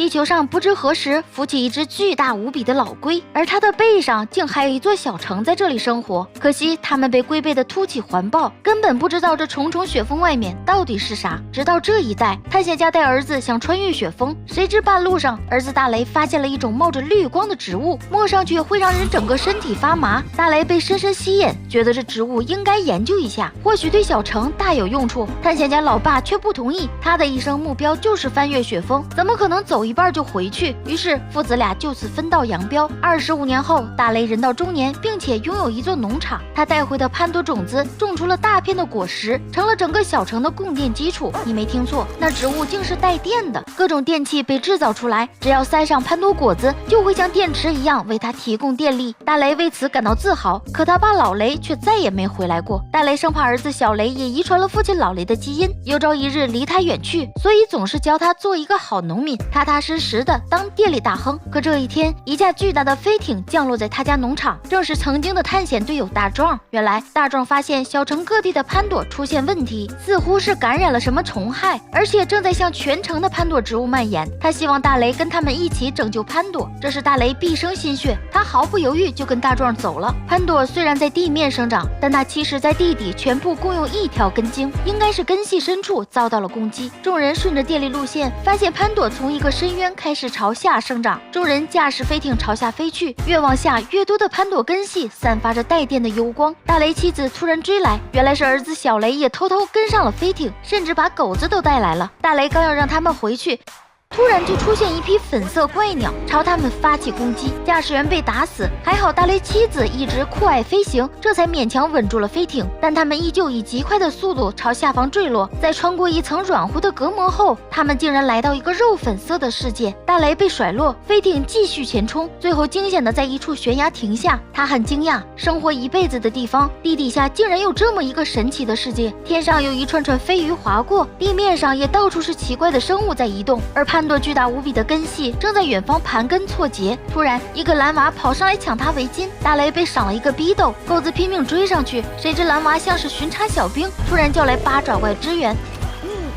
地球上不知何时浮起一只巨大无比的老龟，而它的背上竟还有一座小城在这里生活。可惜他们被龟背的突起环抱，根本不知道这重重雪峰外面到底是啥。直到这一代，探险家带儿子想穿越雪峰，谁知半路上儿子大雷发现了一种冒着绿光的植物，摸上去会让人整个身体发麻。大雷被深深吸引，觉得这植物应该研究一下，或许对小城大有用处。探险家老爸却不同意，他的一生目标就是翻越雪峰，怎么可能走一半就回去？于是父子俩就此分道扬镳。25年后，大雷人到中年，并且拥有一座农场，他带回的潘多种子种出了大片的果实，成了整个小城的供电基础。你没听错，那植物竟是带电的，各种电器被制造出来，只要塞上潘多果子，就会像电池一样为他提供电力。大雷为此感到自豪，可他爸老雷却再也没回来过。大雷生怕儿子小雷也遗传了父亲老雷的基因，有朝一日离他远去，所以总是教他做一个好农民，踏踏实实的当电力大亨。可这一天，一架巨大的飞艇降落在他家农场，正是曾经的探险队友大壮。原来大壮发现小城各地的潘朵出现问题，似乎是感染了什么虫害，而且正在向全城的潘朵植物蔓延。他希望大雷跟他们一起拯救潘朵，这是大雷毕生心血，他毫不犹豫就跟大壮走了。潘朵虽然在地面生长，但它其实在地底全部共用一条根茎，应该是根系深处遭到了攻击。众人顺着电力路线，发现潘朵从一个深渊开始朝下生长。众人驾驶飞艇朝下飞去，越往下越多的潘朵根系散发着带电的幽光。大雷妻子突然追来，原来是儿子小雷也偷偷跟上了飞艇，甚至把狗子都带来了。大雷刚要让他们回去，突然就出现一批粉色怪鸟朝他们发起攻击，驾驶员被打死，还好大雷妻子一直酷爱飞行，这才勉强稳住了飞艇。但他们依旧以极快的速度朝下方坠落，在穿过一层软乎的隔膜后，他们竟然来到一个肉粉色的世界。大雷被甩落，飞艇继续前冲，最后惊险的在一处悬崖停下。他很惊讶，生活一辈子的地方，地底下竟然有这么一个神奇的世界。天上有一串串飞鱼划过，地面上也到处是奇怪的生物在移动，而潘多巨大无比的根系正在远方盘根错节。突然一个蓝娃跑上来抢他围巾，大雷被赏了一个逼斗，狗子拼命追上去，谁知蓝娃像是巡查小兵，突然叫来八爪怪支援，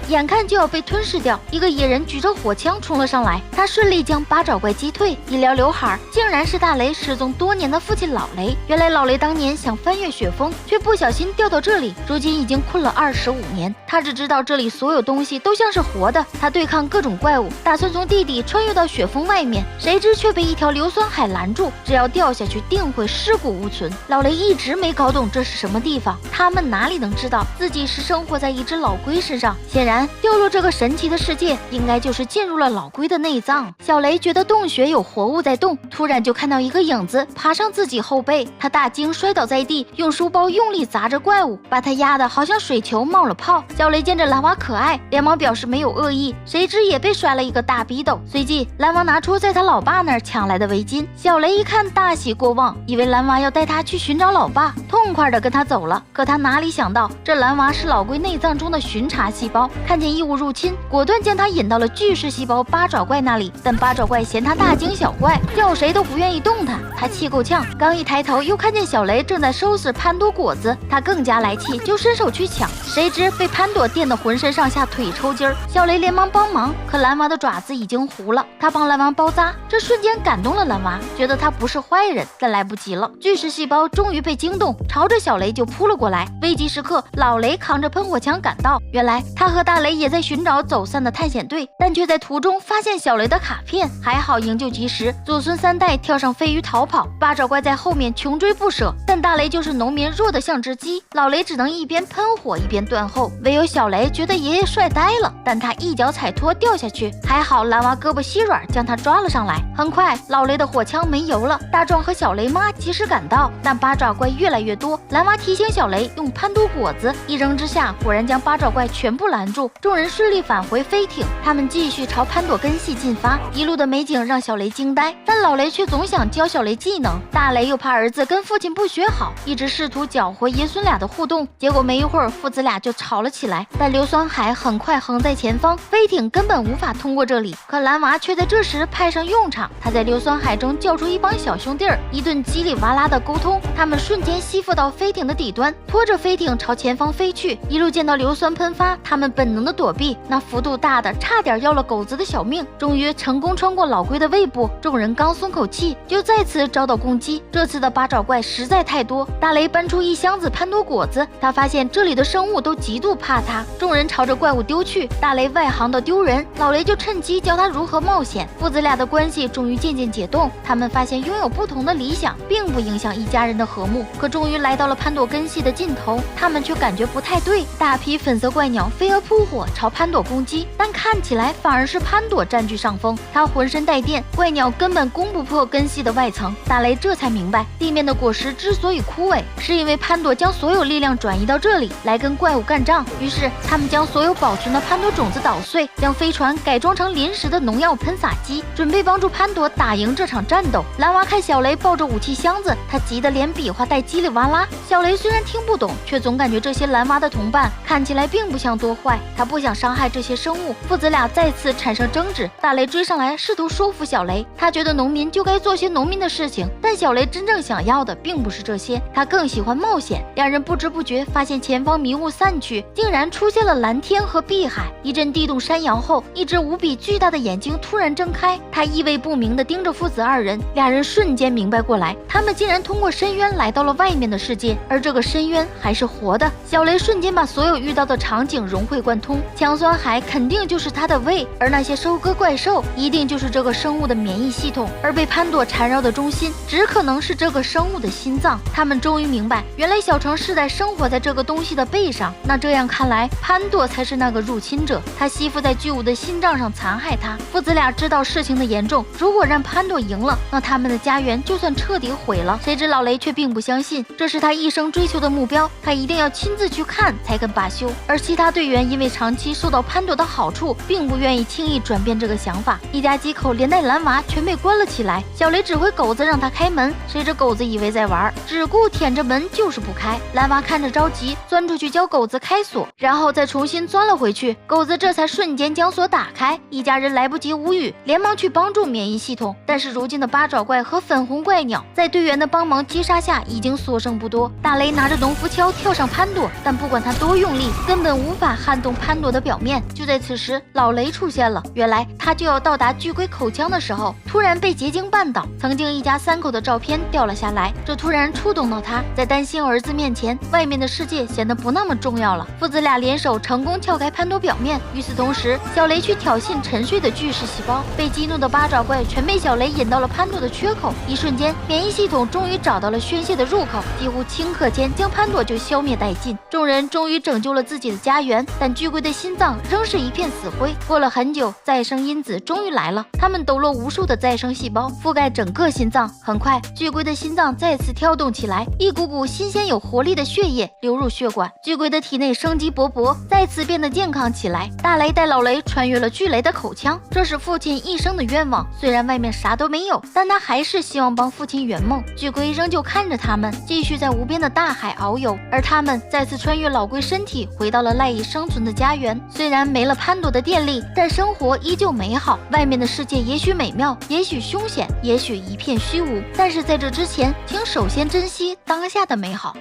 眼看就要被吞噬掉，一个野人举着火枪冲了上来，他顺利将八爪怪击退，一撩刘海，竟然是大雷失踪多年的父亲老雷。原来老雷当年想翻越雪峰，却不小心掉到这里，如今已经困了25年。他只知道这里所有东西都像是活的，他对抗各种怪物，打算从地底穿越到雪峰外面，谁知却被一条硫酸海拦住，只要掉下去定会尸骨无存。老雷一直没搞懂这是什么地方，他们哪里能知道自己是生活在一只老龟身上，显然掉落这个神奇的世界应该就是进入了老龟的内脏。小雷觉得洞穴有活物在动，突然就看到一个影子爬上自己后背，他大惊摔倒在地，用书包用力砸着怪物，把他压得好像水球冒了泡。小雷见着蓝娃可爱，连忙表示没有恶意，谁知也被摔了一个大逼斗。随即蓝娃拿出在他老爸那儿抢来的围巾，小雷一看大喜过望，以为蓝娃要带他去寻找老爸，痛快的跟他走了。可他哪里想到这蓝娃是老龟内脏中的巡查细胞，看见异物入侵，果断将他引到了巨噬细胞八爪怪那里，但八爪怪嫌他大惊小怪，叫谁都不愿意动他。他气够呛，刚一抬头又看见小雷正在收拾潘多果子，他更加来气，就伸手去抢，谁知被潘朵电得浑身上下腿抽筋儿。小雷连忙帮忙，可蓝娃的爪子已经糊了，他帮蓝娃包扎，这瞬间感动了蓝娃，觉得他不是坏人，但来不及了，巨噬细胞终于被惊动，朝着小雷就扑了过来。危急时刻，老雷扛着喷火枪赶到，原来他和大雷也在寻找走散的探险队，但却在途中发现小雷的卡片，还好营救及时，祖孙3代跳上飞鱼逃跑，八爪怪在后面穷追不舍，但大雷就是农民，弱得像只鸡，老雷只能一边喷火一边断后，唯有小雷觉得爷爷帅呆了，但他一脚踩脱掉下去，还好蓝娃胳膊稀软将他抓了上来。很快老雷的火枪没油了，大壮和小雷妈及时赶到，但八爪怪越来越多，蓝娃提醒小雷用潘多果子，一扔之下果然将八爪怪全部拦住，众人顺利返回飞艇，他们继续朝潘朵根系进发，一路的美景让小雷惊呆，但老雷却总想教小雷技能，大雷又怕儿子跟父亲不学好，一直试图搅和爷孙俩的互动，结果没一会儿父子俩就吵了起来。但硫酸海很快横在前方，飞艇根本无法通过这里，可蓝娃却在这时派上用场，他在硫酸海中叫出一帮小兄弟儿，一顿叽里哇啦的沟通，他们瞬间吸附到飞艇的底端，拖着飞艇朝前方飞去，一路见到硫酸喷发，他们本能的躲避，那幅度大的差点要了狗子的小命。终于成功穿过老龟的胃部，众人刚松口气，就再次遭到攻击。这次的八爪怪实在太多，大雷搬出一箱子潘朵果子，他发现这里的生物都极度怕他。众人朝着怪物丢去，大雷外行的丢人，老雷就趁机教他如何冒险。父子俩的关系终于渐渐解冻，他们发现拥有不同的理想并不影响一家人的和睦。可终于来到了潘朵根系的尽头，他们却感觉不太对，大批粉色怪鸟飞蛾扑火朝潘朵攻击，但看起来反而是潘朵占据上风，他浑身带电，怪鸟根本攻不破根系的外层。大雷这才明白，地面的果实之所以枯萎，是因为潘朵将所有力量转移到这里来跟怪物干仗。于是他们将所有保存的潘朵种子捣碎，将飞船改装成临时的农药喷洒机，准备帮助潘朵打赢这场战斗。蓝娃看小雷抱着武器箱子，他急得连比划带叽里哇啦。小雷虽然听不懂，却总感觉这些蓝娃的同伴看起来并不像多坏，他不想伤害这些生物。父子俩再次产生争执，大雷追上来试图说服小雷，他觉得农民就该做些农民的事情，但小雷真正想要的并不是这些，他更喜欢冒险。两人不知不觉发现前方迷雾散去，竟然出现了蓝天和碧海。一阵地动山摇后，一只无比巨大的眼睛突然睁开，他意味不明地盯着父子二人。俩人瞬间明白过来，他们竟然通过深渊来到了外面的世界，而这个深渊还是活的。小雷瞬间把所有遇到的场景融会贯通，强酸海肯定就是他的胃，而那些收割怪兽一定就是这个生物的免疫系统，而被潘朵缠绕的中心只可能是这个生物的心脏。他们终于明白，原来小城世代生活在这个东西的背上，那这样看来，潘朵才是那个入侵者，他吸附在巨物的心脏上残害他。父子俩知道事情的严重，如果让潘朵赢了，那他们的家园就算彻底毁了。谁知老雷却并不相信，这是他一生追求的目标，他一定要亲自去看才肯罢休。而其他队员因为长期受到潘朵的好处，并不愿意轻易转变这个想法，一家几口连带蓝娃全被关了起来。小雷指挥狗子让他开门，谁知狗子以为在玩，只顾舔着门就是不开。蓝娃看着着急，钻出去教狗子开锁，然后再重新钻了回去，狗子这才瞬间将锁打开。一家人来不及无语，连忙去帮助免疫系统，但是如今的八爪怪和粉红怪鸟在队员的帮忙击杀下已经所剩不多。大雷拿着农夫锹跳上潘朵，但不管他多用力，根本无法撼动潘朵的表面。就在此时，老雷出现了，原来他就要到达巨龟口腔的时候，突然被结晶绊倒，曾经一家三口的照片掉了下来，这突然触动到他，在担心儿子面前，外面的世界显得不那么重要了。父子俩联手成功撬开潘朵表面，与此同时，小雷去挑衅沉睡的巨噬细胞，被激怒的八爪怪全被小雷引到了潘朵的缺口，一瞬间，免疫系统终于找到了宣泄的入口，几乎顷刻间将潘朵就消灭殆尽。众人终于拯救了自己的家园，但巨龟的心脏仍是一片死灰。过了很久，再生因子终于来了，它们抖落无数的再生细胞，覆盖整个心脏。很快，巨龟的心脏再次跳动起来，一股股新鲜有活力的血液流入血管，巨龟的体内生机勃勃，再次变得健康起来。大雷带老雷穿越了巨雷的口腔，这是父亲一生的愿望。虽然外面啥都没有，但他还是希望帮父亲圆梦。巨龟仍旧看着他们，继续在无边的大海遨游，而他们再次穿越老龟身体，回到了赖以生存的家园。虽然没了潘朵的电力，但生活依旧美好。外面的世界也许美妙，也许凶险，也许一片虚无，但是在这之前，请首先珍惜当下的美好。